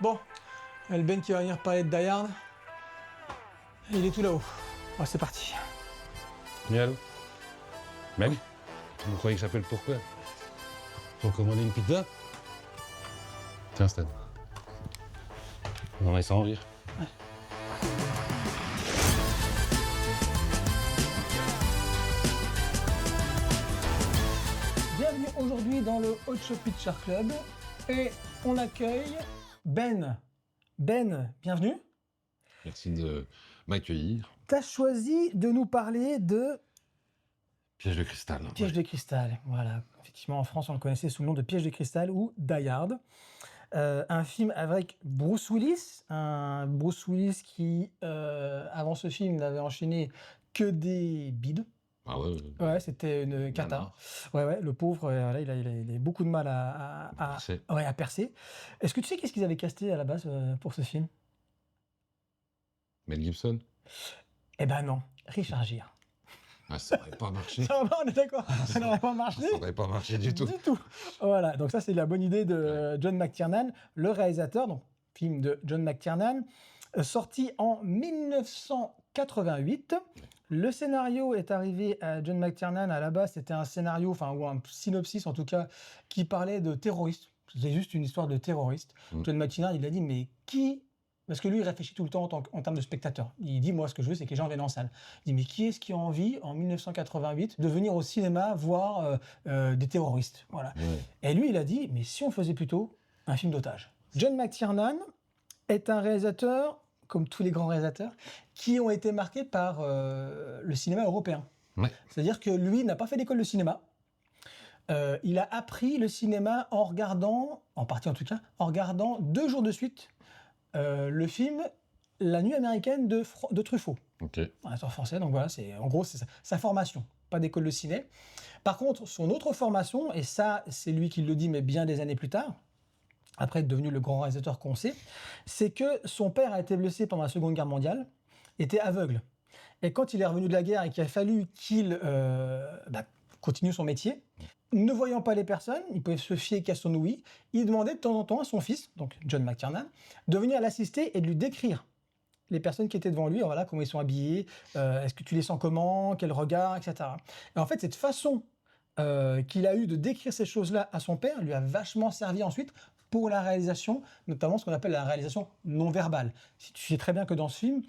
Bon, il y a le Ben qui va venir parler de Die Hard. Il est tout là-haut. Bon, c'est parti. Oui, allô? Mec, vous croyez que j'appelle pourquoi? Pour commander une pizza? Tiens, Stan. On va sans rire. Ouais. Bienvenue aujourd'hui dans le Hot Shot Picture Club et on accueille Ben. Ben, bienvenue. Merci de m'accueillir. Tu as choisi de nous parler de Piège de cristal. Piège de cristal. Voilà, effectivement en France on le connaissait sous le nom de Piège de cristal ou Die Hard. Un film avec Bruce Willis, un Bruce Willis qui, avant ce film, n'avait enchaîné que des bides. Ah ouais. Ouais, c'était une cata. Ouais, le pauvre, là, il a beaucoup de mal à Percer. Ouais, à percer. Est-ce que tu sais qu'est-ce qu'ils avaient casté à la base pour ce film? Mel Gibson? Eh ben non, Richard Gere. Ah, ça n'aurait pas marché. Ça va, on est d'accord, ça n'aurait pas marché. Ça n'aurait pas marché du tout. Du tout. Voilà, donc ça c'est la bonne idée de John McTiernan, le réalisateur, donc film de John McTiernan, sorti en 1988. Le scénario est arrivé à John McTiernan, à la base c'était un scénario, enfin ou un synopsis en tout cas, qui parlait de terroristes. C'était juste une histoire de terroristes. John McTiernan il a dit mais qui... Parce que lui, il réfléchit tout le temps en termes de spectateurs. Il dit, moi, ce que je veux, c'est que les gens viennent en salle. Il dit, mais qui est-ce qui a envie, en 1988, de venir au cinéma voir des terroristes? Voilà. Ouais. Et lui, il a dit, mais si on faisait plutôt un film d'otages? John McTiernan est un réalisateur, comme tous les grands réalisateurs, qui ont été marqués par le cinéma européen. Ouais. C'est-à-dire que lui n'a pas fait d'école de cinéma. Il a appris le cinéma en regardant, en partie en tout cas, en regardant 2 jours de suite le film La Nuit américaine de Truffaut. Ok. Un acteur français, donc voilà, c'est en gros c'est sa formation, pas d'école de ciné. Par contre, son autre formation, et ça c'est lui qui le dit, mais bien des années plus tard, après être devenu le grand réalisateur qu'on sait, c'est que son père a été blessé pendant la Seconde Guerre mondiale, était aveugle. Et quand il est revenu de la guerre et qu'il a fallu qu'il continue son métier, ne voyant pas les personnes, il pouvait se fier qu'à son ouïe, il demandait de temps en temps à son fils, donc John McTiernan, de venir l'assister et de lui décrire les personnes qui étaient devant lui, voilà, comment ils sont habillés, est-ce que tu les sens comment, quel regard, etc. Et en fait, cette façon qu'il a eu de décrire ces choses-là à son père lui a vachement servi ensuite pour la réalisation, notamment ce qu'on appelle la réalisation non-verbale. Si tu sais très bien que dans ce film,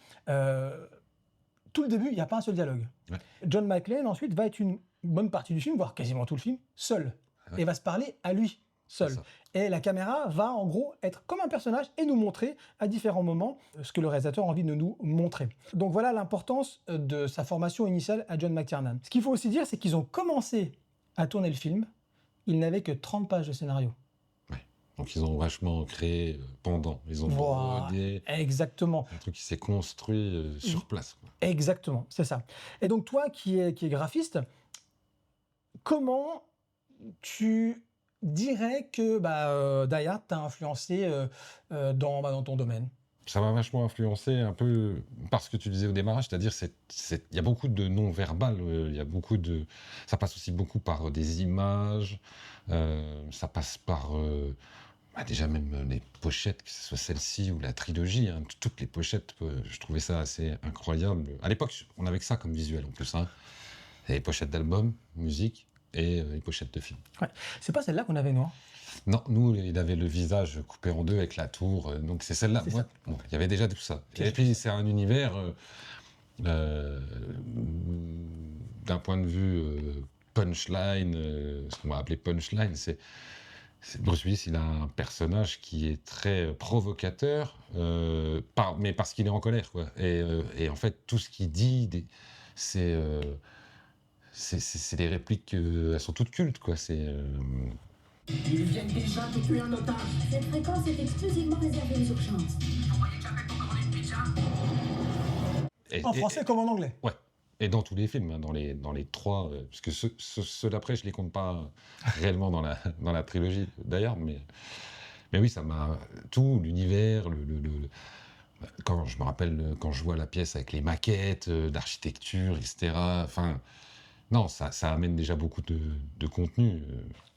tout le début, il n'y a pas un seul dialogue. Ouais. John McClane, ensuite, va être une bonne partie du film, voire quasiment tout le film, seul. Ouais. Et va se parler à lui, seul. Et la caméra va, en gros, être comme un personnage et nous montrer, à différents moments, ce que le réalisateur a envie de nous montrer. Donc voilà l'importance de sa formation initiale à John McTiernan. Ce qu'il faut aussi dire, c'est qu'ils ont commencé à tourner le film, ils n'avaient que 30 pages de scénario. Donc ils ont vachement créé pendant, ils ont brodé. Exactement. Un truc qui s'est construit sur place. Quoi. Exactement, c'est ça. Et donc toi qui es graphiste, comment tu dirais que Die Hard t'a influencé dans ton domaine? Ça m'a vachement influencé un peu par ce que tu disais au démarrage, c'est-à-dire il y a beaucoup de non-verbal, il y a beaucoup de... Ça passe aussi beaucoup par des images, ça passe par... déjà même les pochettes, que ce soit celle-ci ou la trilogie, hein, toutes les pochettes, je trouvais ça assez incroyable. À l'époque, on avait que ça comme visuel en plus. Hein. Les pochettes d'albums, musique et les pochettes de films. Ouais. C'est pas celle-là qu'on avait, nous. Non, nous, il avait le visage coupé en deux avec la tour, donc c'est celle-là. Ouais. Bon, il y avait déjà tout ça. Et puis c'est un univers, d'un point de vue punchline, ce qu'on va appeler punchline, Bruce Willis, il a un personnage qui est très provocateur, mais parce qu'il est en colère, quoi. Et en fait, tout ce qu'il dit, c'est des répliques, elles sont toutes cultes, quoi. Ils viennent déjà de tuer un otage. Cette fréquence est exclusivement réservée aux urgences. Vous croyez que j'avais pour commander une pizza? En français comme en anglais. Ouais. Et dans tous les films, hein, dans les 3, parce que ceux d'après, je les compte pas réellement dans la trilogie d'ailleurs, mais oui, ça m'a... Tout, l'univers, quand je me rappelle, quand je vois la pièce avec les maquettes d'architecture, etc., enfin... Non, ça amène déjà beaucoup de contenu.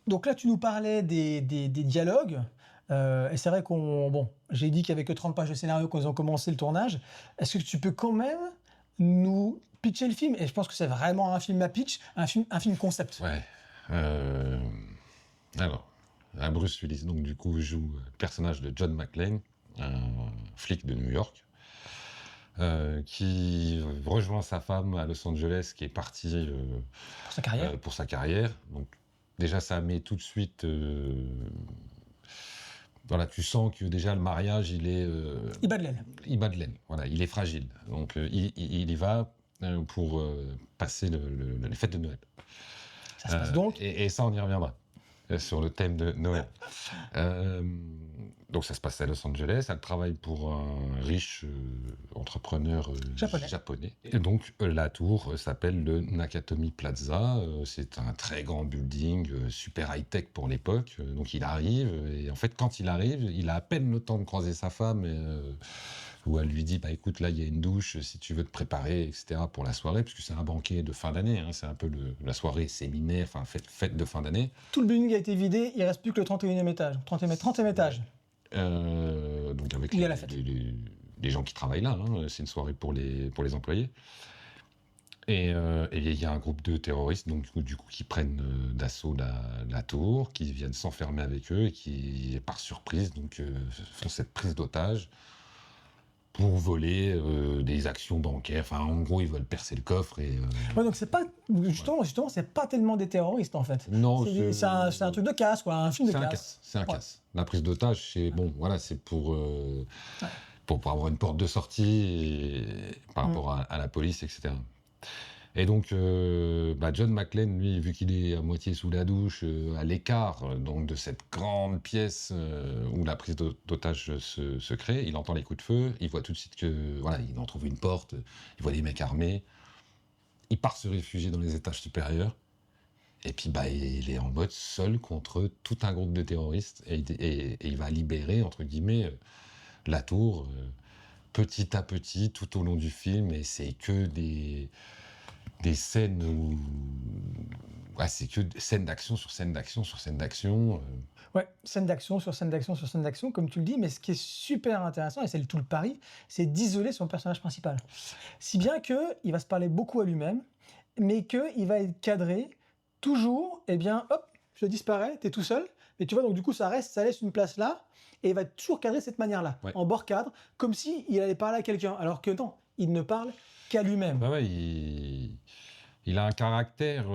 Donc là, tu nous parlais des dialogues. Et c'est vrai j'ai dit qu'il y avait que 30 pages de scénario quand ils ont commencé le tournage. Est-ce que tu peux quand même nous pitcher le film? Et je pense que c'est vraiment un film à pitch, un film concept. Ouais. Alors, Bruce Willis, donc du coup, joue le personnage de John McClane, un flic de New York, qui rejoint sa femme à Los Angeles, qui est partie Pour sa carrière. pour sa carrière. Donc, déjà, ça met tout de suite. Voilà, tu sens que déjà le mariage, il est. Il bat de l'aile. Il bat de l'aile, voilà, il est fragile. Donc, il y va pour passer les fêtes de Noël. Ça se passe donc. Et ça, on y reviendra sur le thème de Noël. Donc, ça se passe à Los Angeles. Elle travaille pour un riche entrepreneur japonais. Et donc, la tour s'appelle le Nakatomi Plaza. C'est un très grand building, super high-tech pour l'époque. Donc, il arrive. Et en fait, quand il arrive, il a à peine le temps de croiser sa femme. Où elle lui dit, bah écoute, là il y a une douche, si tu veux te préparer, etc. pour la soirée, puisque c'est un banquet de fin d'année, hein, c'est un peu la soirée séminaire, enfin fête de fin d'année. Tout le building a été vidé, il ne reste plus que le 31e étage. 30e étage. Donc avec Il y a la fête. les gens qui travaillent là, hein, c'est une soirée pour les employés. Et il y a un groupe de terroristes donc, du coup, qui prennent d'assaut la tour, qui viennent s'enfermer avec eux et qui, par surprise, donc, font cette prise d'otage pour voler des actions bancaires. Enfin, en gros, ils veulent percer le coffre. Ouais, donc c'est pas justement, c'est pas tellement des terroristes en fait. Non, c'est un truc de casse, quoi, un film de casse. C'est un casse. La prise d'otage, c'est bon, voilà, c'est pour avoir une porte de sortie par rapport à la police, etc. Et donc, John McClane, lui, vu qu'il est à moitié sous la douche, à l'écart donc de cette grande pièce où la prise d'otage se crée, il entend les coups de feu, il voit tout de suite que voilà, il en trouve une porte, il voit des mecs armés, il part se réfugier dans les étages supérieurs, et puis il est en mode seul contre tout un groupe de terroristes, et il va libérer, entre guillemets, la tour petit à petit tout au long du film, et c'est que des scènes où... Ouais, c'est que scène d'action sur scène d'action sur scène d'action. Ouais, scène d'action sur scène d'action sur scène d'action, comme tu le dis, mais ce qui est super intéressant, et c'est tout le pari, c'est d'isoler son personnage principal. Si bien qu'il va se parler beaucoup à lui-même, mais qu'il va être cadré toujours, hop, je disparais, t'es tout seul, mais tu vois, donc du coup, ça laisse une place là, et il va toujours cadrer de cette manière-là, ouais. En bord cadre, comme s'il allait parler à quelqu'un, alors que non, il ne parle qu'à lui-même. Ouais, il a un caractère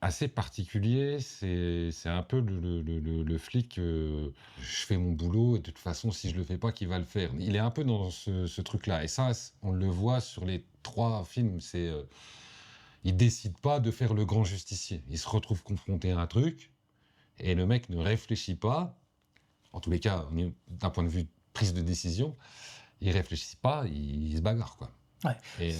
assez particulier. C'est un peu le flic. Je fais mon boulot et de toute façon, si je le fais pas, qui va le faire? Il est un peu dans ce truc-là. Et ça, on le voit sur les 3 films. Il décide pas de faire le grand justicier. Il se retrouve confronté à un truc et le mec ne réfléchit pas. En tous les cas, d'un point de vue prise de décision, il réfléchit pas, il se bagarre, quoi. Ouais. Et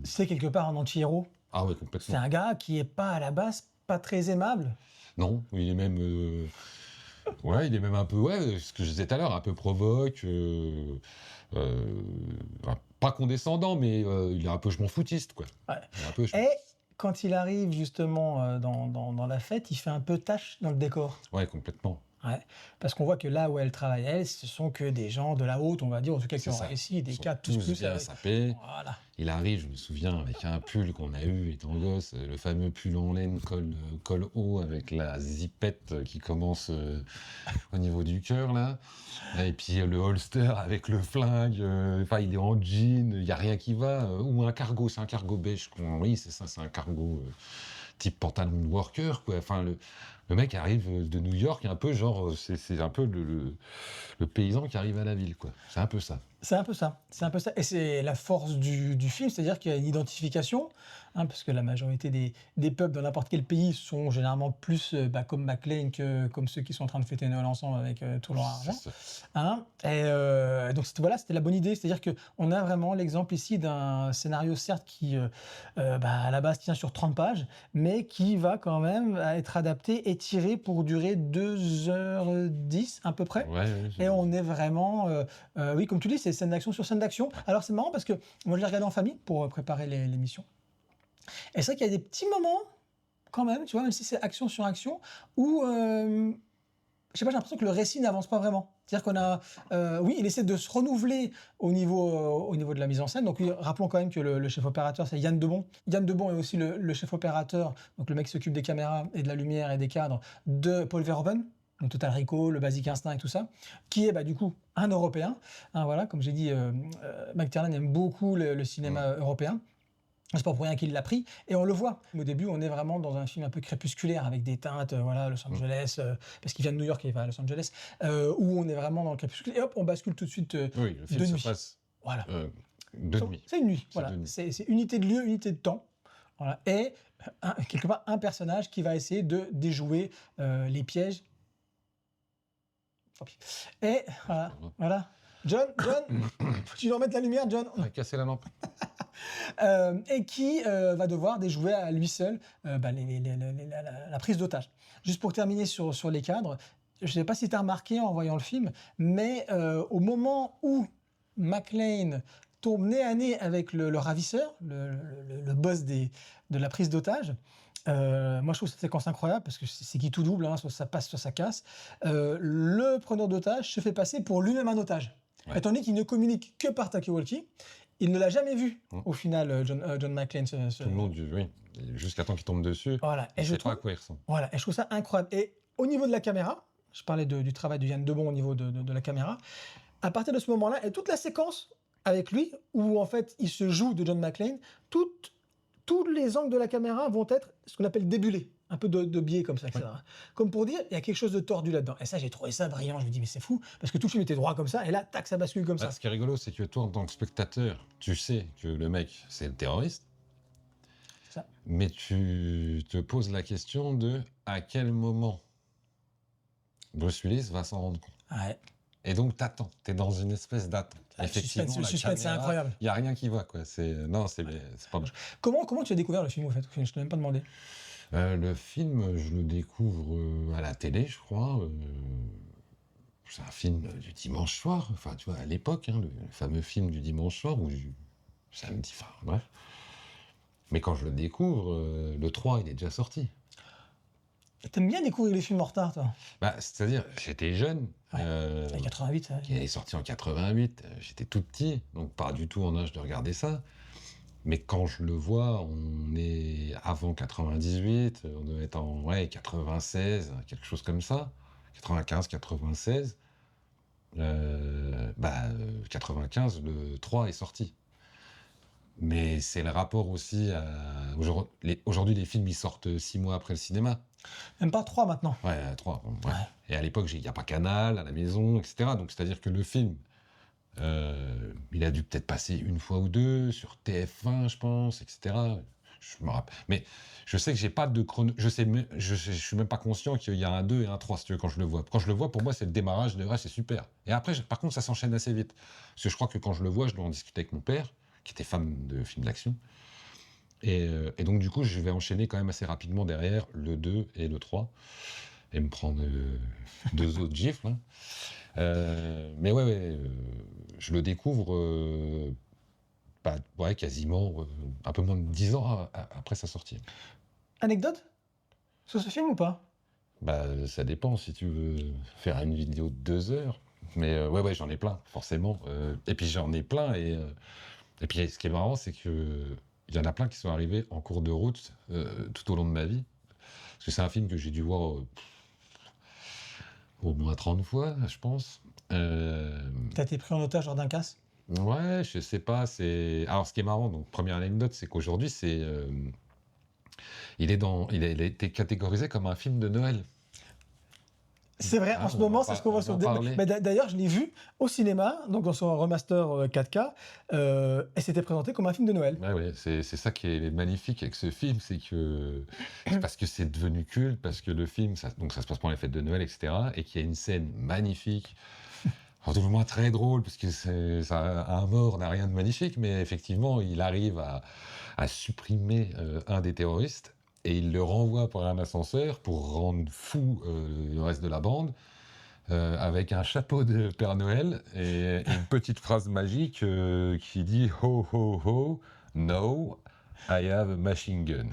c'est quelque part un anti-héros. Ah ouais, complètement. C'est un gars qui est pas à la base pas très aimable. Non, il est même il est même un peu ce que je disais tout à l'heure, un peu provoque, pas condescendant, mais il est un peu je m'en foutiste, quoi. Ouais. Et quand il arrive justement dans la fête, il fait un peu tâche dans le décor. Ouais, complètement. Ouais, parce qu'on voit que là où elle travaille, elle, ce sont que des gens de la haute, on va dire, en tout cas qui ont réussi, des cas tous plus bien sapés. Voilà. Il arrive, je me souviens, avec un pull qu'on a eu étant gosse, le fameux pull en laine col haut avec la zipette qui commence au niveau du cœur là, et puis le holster avec le flingue. Il est en jean, il y a rien qui va, ou un cargo, c'est un cargo beige. Oui, c'est ça, c'est un cargo type pantalon de worker, quoi. Enfin, le mec arrive de New York, un peu genre, c'est un peu le paysan qui arrive à la ville, quoi. C'est un peu ça. C'est un peu ça. Et c'est la force du film, c'est-à-dire qu'il y a une identification, parce que la majorité des peuples dans n'importe quel pays sont généralement plus comme McClane que comme ceux qui sont en train de fêter Noël ensemble avec tout leur argent. Et donc c'était la bonne idée, c'est-à-dire qu'on a vraiment l'exemple ici d'un scénario, certes, qui à la base tient sur 30 pages, mais qui va quand même être adapté et tiré pour durer 2h10 à peu près. Ouais, et on est vraiment, oui, comme tu dis, c'est scène d'action sur scène d'action. Alors c'est marrant parce que moi je l'ai regardé en famille pour préparer l'émission. Et c'est vrai qu'il y a des petits moments, quand même, tu vois, même si c'est action sur action, où je sais pas, j'ai l'impression que le récit n'avance pas vraiment. C'est-à-dire qu'on a, oui, il essaie de se renouveler au niveau de la mise en scène. Donc, oui, rappelons quand même que le chef opérateur, c'est Yann Debon. Yann Debon est aussi le chef opérateur, donc le mec qui s'occupe des caméras et de la lumière et des cadres de Paul Verhoeven, donc Total Recall, le Basic Instinct et tout ça, qui est bah, du coup un Européen. Hein, voilà, comme j'ai dit, McTiernan aime beaucoup le cinéma européen. C'est pas pour rien qu'il l'a pris, et on le voit. Au début, on est vraiment dans un film un peu crépusculaire, avec des teintes, voilà, Los Angeles, parce qu'il vient de New York et il va à Los Angeles, où on est vraiment dans le crépuscule, et hop, on bascule tout de suite Oui, le film de se nuit. passe Voilà. de nuit. C'est une nuit, C'est voilà. de nuit. C'est unité de lieu, unité de temps. Voilà. Et quelque part, un personnage qui va essayer de déjouer les pièges. Tant pis. Et voilà. John, faut que tu nous remettes la lumière, John. On a cassé la lampe. Et qui va devoir déjouer à lui seul bah, la prise d'otage. Juste pour terminer sur les cadres, je ne sais pas si tu as remarqué en voyant le film, mais au moment où McClane tombe nez à nez avec le ravisseur, le boss de la prise d'otage, moi je trouve cette séquence incroyable parce que c'est qui tout double, hein, soit ça passe, soit ça casse. Le preneur d'otage se fait passer pour lui-même un otage. Ouais. Étant donné qu'il ne communique que par talkie-walkie, il ne l'a jamais vu, au final, John McClane. Tout le monde, oui. Jusqu'à temps qu'il tombe dessus. Voilà. Et Je je sais trouve, pas à quoi il ressemble. voilà. Et je trouve ça incroyable. Et au niveau de la caméra, je parlais du travail de Yann Debon au niveau de la caméra, à partir de ce moment-là, et toute la séquence avec lui, où en fait il se joue de John McClane, tous les angles de la caméra vont être ce qu'on appelle débulés. Un peu de biais comme ça, etc. Ouais. Comme pour dire, il y a quelque chose de tordu là-dedans. Et ça, j'ai trouvé ça brillant. Je me dis, mais c'est fou, parce que tout le film était droit comme ça, et là, tac, ça bascule comme ça. Ce qui est rigolo, c'est que toi, en tant que spectateur, tu sais que le mec, c'est le terroriste. C'est ça. Mais tu te poses la question de à quel moment Bruce Willis va s'en rendre compte. Ouais. Et donc, t'attends. T'es dans une espèce d'attente. Effectivement, le suspense, c'est incroyable. Il n'y a rien qui va, quoi. Non, c'est pas bon. Comment tu as découvert le film, en fait? Je ne t'ai même pas demandé. Le film, je le découvre à la télé, je crois. C'est un film du dimanche soir. Enfin, tu vois, à l'époque, hein, le fameux film du dimanche soir ou du samedi, enfin, bref. Mais quand je le découvre, le 3, il est déjà sorti. T'aimes bien découvrir les films en retard, toi? Bah, c'est-à-dire, j'étais jeune. Ouais. 88, ça. Il est sorti en 88. J'étais tout petit, donc pas du tout en âge de regarder ça. Mais quand je le vois, on est avant 98, on doit être en 96, quelque chose comme ça. 95, 96. 95, le 3 est sorti. Mais c'est le rapport aussi à... Aujourd'hui, les films, ils sortent 6 mois après le cinéma. Même pas 3 maintenant. Ouais, 3. Ouais. Et à l'époque, il n'y a pas Canal à la maison, etc. Donc, c'est-à-dire que le film, il a dû peut-être passer une fois ou deux sur TF1, je pense, etc. Je me rappelle. Mais je sais que j'ai pas de chrono... Je suis même pas conscient qu'il y a un 2 et un 3, si tu veux, quand je le vois. Quand je le vois, pour moi, c'est le démarrage, le reste, c'est super. Et après, par contre, ça s'enchaîne assez vite. Parce que je crois que quand je le vois, je dois en discuter avec mon père, qui était fan de films d'action. Et donc, du coup, je vais enchaîner quand même assez rapidement derrière le 2 et le 3. Et me prendre 2 autres gifles. Hein. Mais ouais, je le découvre quasiment un peu moins de 10 ans après sa sortie. Anecdote sur ce film ou pas? Bah, ça dépend si tu veux faire une vidéo de 2 heures. Mais ouais, j'en ai plein, forcément. Et puis j'en ai plein. Et puis ce qui est marrant, c'est que il y en a plein qui sont arrivés en cours de route tout au long de ma vie. Parce que c'est un film que j'ai dû voir au moins 30 fois, je pense. T'as été pris en otage lors d'un casse? Ouais, je sais pas. Alors, ce qui est marrant, donc première anecdote, c'est qu'aujourd'hui, il a été catégorisé comme un film de Noël. C'est vrai, en ce moment, c'est ce qu'on voit sur le... Mais d'ailleurs, je l'ai vu au cinéma, donc dans son remaster 4K, et c'était présenté comme un film de Noël. Ouais, c'est ça qui est magnifique avec ce film, c'est parce que c'est devenu culte, parce que le film, ça se passe pendant les fêtes de Noël, etc., et qu'il y a une scène magnifique, en tout cas très drôle, parce que un mort n'a rien de magnifique, mais effectivement, il arrive à supprimer un des terroristes, et il le renvoie par un ascenseur pour rendre fou le reste de la bande, avec un chapeau de Père Noël et une petite phrase magique qui dit « Ho, ho, ho, no, I have a machine gun ».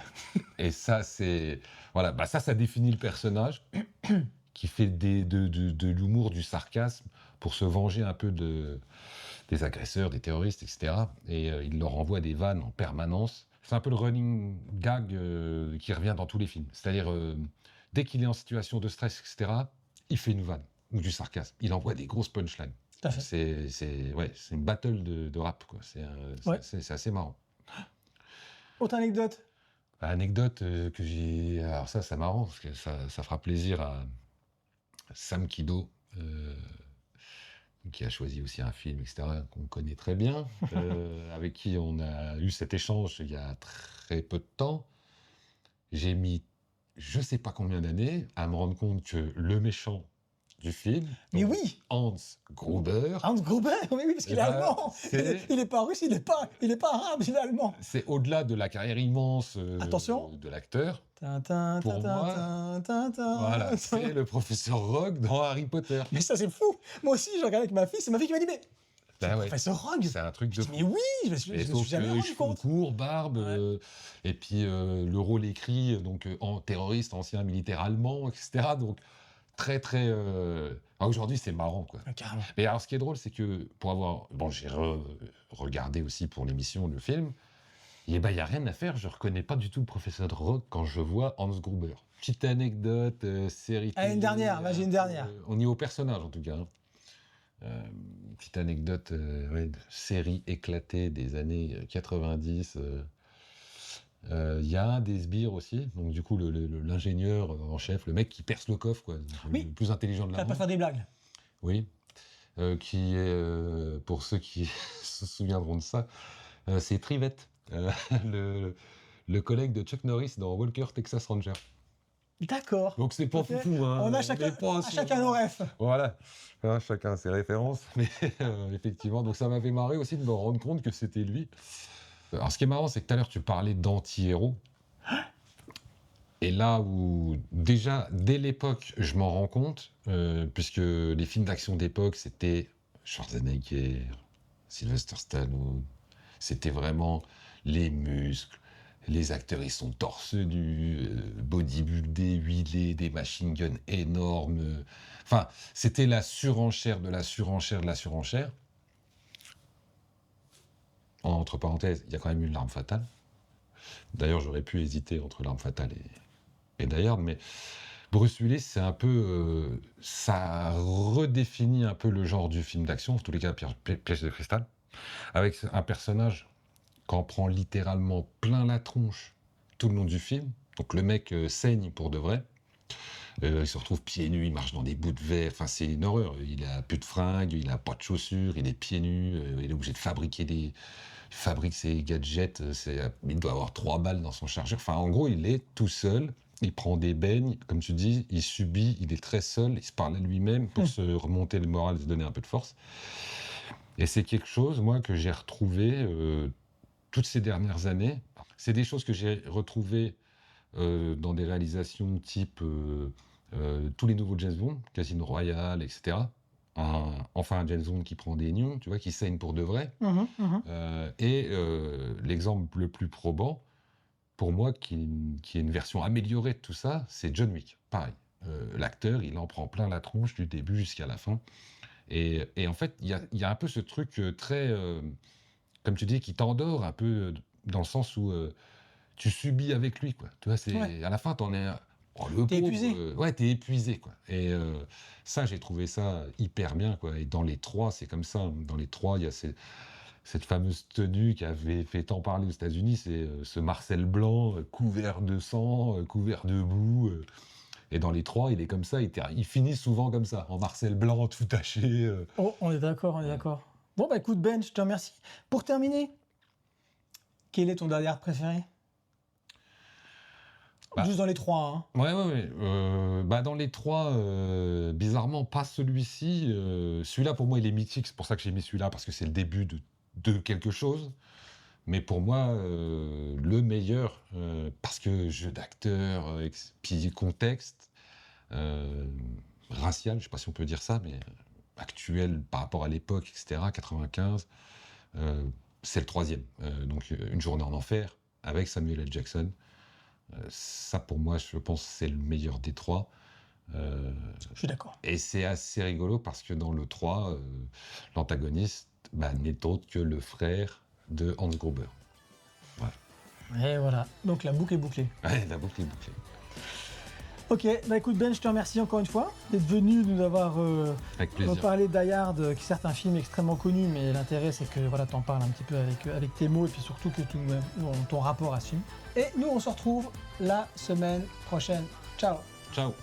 Et ça, ça définit le personnage. qui fait de l'humour, du sarcasme, pour se venger un peu des agresseurs, des terroristes, etc. Et il leur envoie des vannes en permanence. C'est un peu le running gag qui revient dans tous les films. C'est-à-dire, dès qu'il est en situation de stress, etc., il fait une vanne ou du sarcasme. Il envoie des grosses punchlines. Tout à fait. C'est une battle de rap, quoi. Ouais. C'est assez marrant. Autre anecdote? Anecdote que j'ai... Alors ça, c'est marrant, parce que ça fera plaisir à Sam Kido, qui a choisi aussi un film, etc., qu'on connaît très bien, avec qui on a eu cet échange il y a très peu de temps. J'ai mis je sais pas combien d'années à me rendre compte que le méchant du film, Mais donc oui! Hans Gruber, Hans Gruber, oui, parce qu'il est Eh ben, allemand. c'est- Il est pas russe, il est pas arabe, il est allemand. c'est au-delà de la carrière immense Attention. de l'acteur. Tintin, Pour moi, tintin. Voilà, c'est le professeur Rogue dans Harry Potter. Mais ça, c'est fou. Moi aussi, je regardais avec ma fille, c'est ma fille qui m'a dit, mais Ben ouais, professeur Rogue. c'est un truc de Je dis, mais oui, je me suis Et je me sauf suis jamais que rendu cheveux compte. courts, barbe, Ouais. et puis le rôle écrit, donc en terroriste, ancien militaire allemand, etc. Donc très très. Aujourd'hui, c'est marrant, quoi. Ah, carrément. Mais alors, ce qui est drôle, c'est que pour avoir. Bon, j'ai regardé aussi pour l'émission le film. Et ben, il n'y a rien à faire, je reconnais pas du tout le professeur Rogue quand je vois Hans Gruber. Petite anecdote, série Allez, une télé, dernière, vas-y, une dernière. au niveau personnage, en tout cas. Hein. Petite anecdote, ouais, de série éclatée des années 90. Il y a un des sbires aussi, donc du coup l'ingénieur en chef, le mec qui perce le coffre, quoi, Oui. le plus intelligent de Ça la va pas bande. faire des blagues. Oui, qui est, pour ceux qui se souviendront de ça, c'est Trivette, le, le collègue de Chuck Norris dans Walker Texas Ranger. D'accord. Donc c'est pas Ok. foufou, hein. On a mais chacun, pas à sur- chacun nos refs. Voilà, hein, chacun ses références, mais effectivement, donc ça m'avait marré aussi de me rendre compte que c'était lui. Alors ce qui est marrant, c'est que tout à l'heure tu parlais d'anti-héros, et là où déjà, dès l'époque, je m'en rends compte, puisque les films d'action d'époque, c'était Schwarzenegger, Sylvester Stallone, c'était vraiment les muscles, les acteurs, ils sont torse nus, bodybuildés, huilés, des machine guns énormes. Enfin, c'était la surenchère de la surenchère de la surenchère. Entre parenthèses, il y a quand même eu L'Arme Fatale. D'ailleurs, j'aurais pu hésiter entre L'Arme Fatale et Die Hard, mais Bruce Willis, c'est un peu... ça redéfinit un peu le genre du film d'action, en tous les cas, Piège de cristal, avec un personnage qu'en prend littéralement plein la tronche tout le long du film. Donc le mec saigne pour de vrai. Il se retrouve pieds nus, il marche dans des bouts de verre. Enfin, c'est une horreur. Il a plus de fringues, il a pas de chaussures, il est pieds nus. Il est obligé de fabriquer il fabrique ses gadgets. Il doit avoir 3 balles dans son chargeur. Enfin, en gros, il est tout seul. Il prend des beignes, comme tu dis, il subit, il est très seul, il se parle à lui-même pour se remonter le moral, se donner un peu de force. Et c'est quelque chose, moi, que j'ai retrouvé toutes ces dernières années. C'est des choses que j'ai retrouvées dans des réalisations type tous les nouveaux James Bond, Casino Royale, etc. Enfin, un James Bond qui prend des nions, tu vois, qui saigne pour de vrai. L'exemple le plus probant, pour moi, qui est une version améliorée de tout ça, c'est John Wick. Pareil. L'acteur, il en prend plein la tronche du début jusqu'à la fin. Et en fait, il y a un peu ce truc très, comme tu dis, qui t'endort un peu, dans le sens où tu subis avec lui, quoi. Tu vois, Ouais. à la fin, t'en es... Oh, le T'es pauvre, épuisé. ouais, t'es épuisé, quoi. Et ça, j'ai trouvé ça hyper bien, quoi. Et dans les 3, c'est comme ça. Dans les 3, il y a cette fameuse tenue qui avait fait tant parler aux États-Unis, c'est ce Marcel blanc, couvert de sang, couvert de boue. Et dans les 3, il est comme ça. Il finit souvent comme ça, en Marcel blanc, tout taché. Oh, on est d'accord, on est d'accord. Bon, bah écoute, Ben, je te remercie. Pour terminer, quel est ton Die Hard préféré? Bah, Juste dans les 3, hein. Ouais. Bah dans les 3, bizarrement, pas celui-ci. Celui-là, pour moi, il est mythique. C'est pour ça que j'ai mis celui-là, parce que c'est le début de quelque chose. Mais pour moi, le meilleur, parce que jeu d'acteur, puis contexte, racial, je sais pas si on peut dire ça, mais actuel par rapport à l'époque, etc., 95, c'est le 3e. Donc, Une journée en enfer, avec Samuel L. Jackson. Ça, pour moi, je pense, c'est le meilleur des 3. Je suis d'accord. Et c'est assez rigolo parce que dans le 3, l'antagoniste n'est autre que le frère de Hans Gruber. Et voilà, donc la boucle est bouclée. Ouais, la boucle est bouclée. Ok, bah écoute Ben, je te remercie encore une fois d'être venu nous avoir Avec plaisir. reparlé d'I Hard, qui est certes un film extrêmement connu, mais l'intérêt c'est que voilà, t'en parles un petit peu avec tes mots et puis surtout que ton rapport à ce film. Et nous on se retrouve la semaine prochaine. Ciao. Ciao.